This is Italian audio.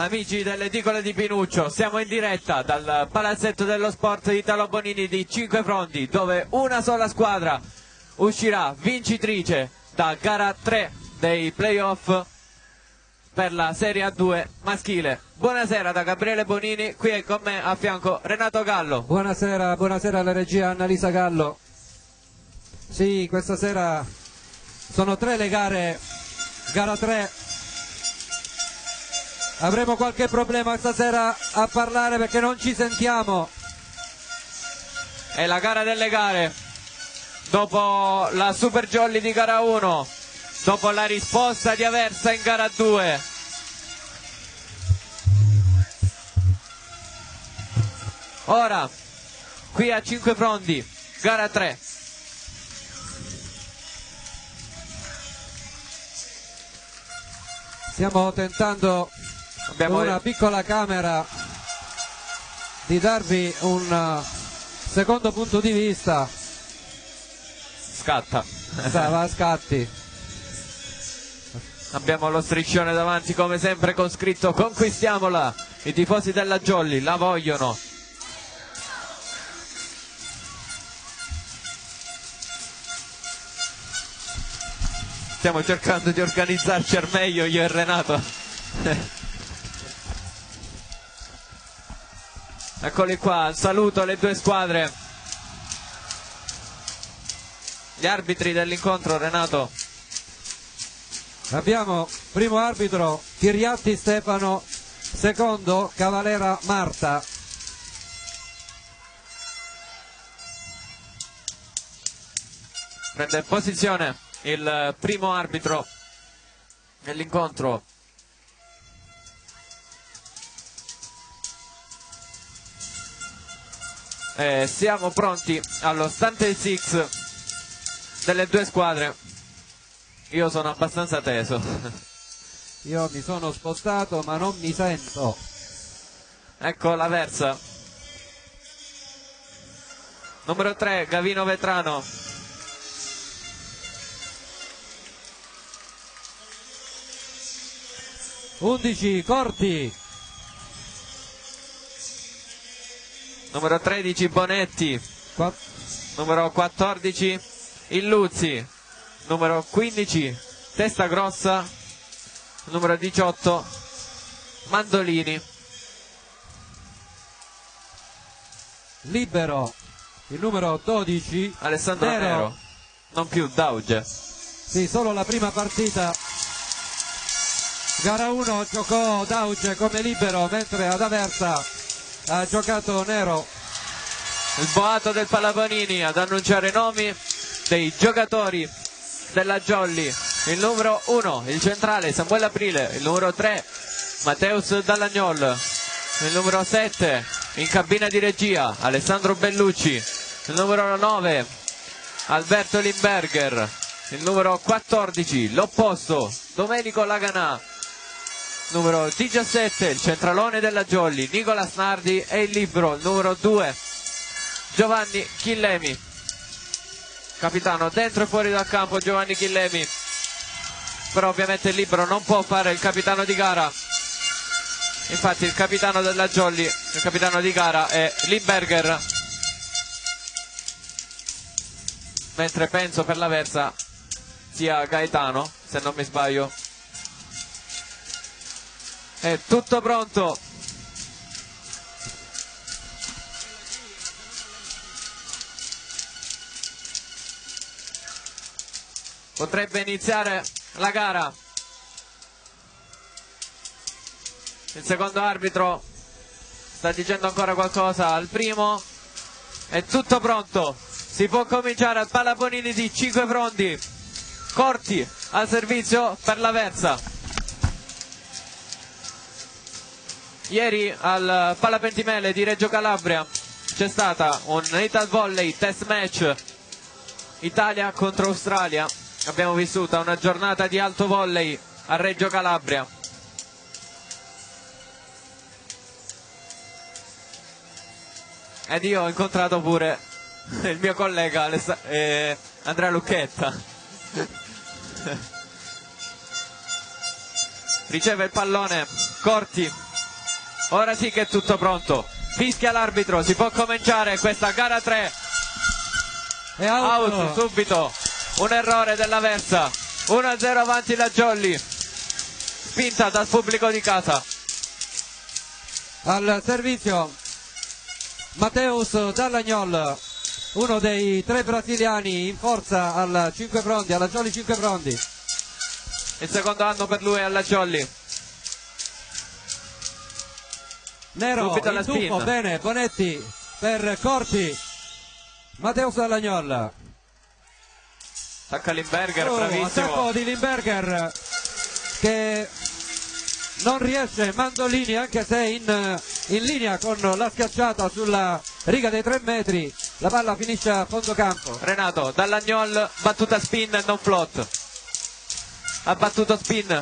amici delle edicole di Pinuccio, siamo in diretta dal palazzetto dello sport Italo Bonini di Cinquefrondi, dove una sola squadra uscirà vincitrice da gara 3 dei playoff per la Serie A2 maschile. Buonasera da Gabriele Bonini, qui è con me a fianco Renato Gallo. Buonasera, buonasera alla regia Annalisa Gallo. Sì, questa sera sono 3 le gare, gara 3. Avremo qualche problema stasera a parlare perché non ci sentiamo. È la gara delle gare, dopo la Super Jolly di gara 1, dopo la risposta di Aversa in gara 2. Ora, qui a Cinquefrondi, gara 3. Stiamo tentando con una piccola camera di darvi un secondo punto di vista. Scatta. Va a scatti. Abbiamo lo striscione davanti come sempre con scritto "Conquistiamola". I tifosi della Jolly la vogliono. Stiamo cercando di organizzarci al meglio io e Renato. Eccoli qua, saluto le due squadre. Gli arbitri dell'incontro, Renato. Abbiamo primo arbitro Chiriatti Stefano, secondo Cavalera Marta. Prende posizione il primo arbitro dell'incontro. Siamo pronti allo stante six delle due squadre. Io sono abbastanza teso. Io mi sono spostato ma non mi sento. Ecco l'Aversa. Numero 3 Gavino Vetrano. (11) Corti. Numero 13 Bonetti. Numero 14 Illuzzi. Numero 15 Testa Grossa. Numero 18 Mandolini. Libero il numero 12 Alessandro Nero. Non più Dauge. Sì, solo la prima partita. Gara 1 giocò Dauge come libero, mentre ad Aversa ha giocato Nero. Il boato del Palabonini ad annunciare i nomi dei giocatori della Jolly. Il numero 1, il centrale Samuele Aprile. Il numero 3 Matteus Dallagnol. Il numero 7 in cabina di regia Alessandro Bellucci. Il numero 9 Alberto Limberger. Il numero 14 l'opposto Domenico Laganà. Numero 17 il centralone della Jolly Nicolas Nardi. E il libro numero 2 Giovanni Chillemi. Capitano dentro e fuori dal campo Giovanni Chillemi, però ovviamente il libero non può fare il capitano di gara. Infatti il capitano della Jolly, il capitano di gara è Limberger, mentre penso per l'Aversa sia Gaetano, se non mi sbaglio. È tutto pronto. Potrebbe iniziare la gara. Il secondo arbitro sta dicendo ancora qualcosa al primo. È tutto pronto. Si può cominciare al Palabonini di Cinquefrondi. Corti al servizio per l'Aversa. Ieri al Palapentimele di Reggio Calabria c'è stata un Ital Volley test match Italia contro Australia. Abbiamo vissuto una giornata di alto volley a Reggio Calabria. Ed io ho incontrato pure il mio collega Andrea Lucchetta. Riceve il pallone Corti Ora sì che è tutto pronto. Fischia l'arbitro, si può cominciare questa gara 3. E out subito. Un errore dell'Aversa. 1-0 avanti la Jolly. Spinta dal pubblico di casa. Al servizio Mateus Dallagnol, uno dei 3 brasiliani in forza alla Jolly 5 Frondi. Il secondo anno per lui alla Jolly. Nero, subito in tuffo, bene, Bonetti per Corti. Mateus Dallagnol. Attacca Limberger, bravissimo. Attacco di Limberger che non riesce Mandolini, anche se in linea con la schiacciata sulla riga dei 3 metri. La palla finisce a fondo campo. Renato, Dallagnol, battuta spin e non flot. Ha battuto spin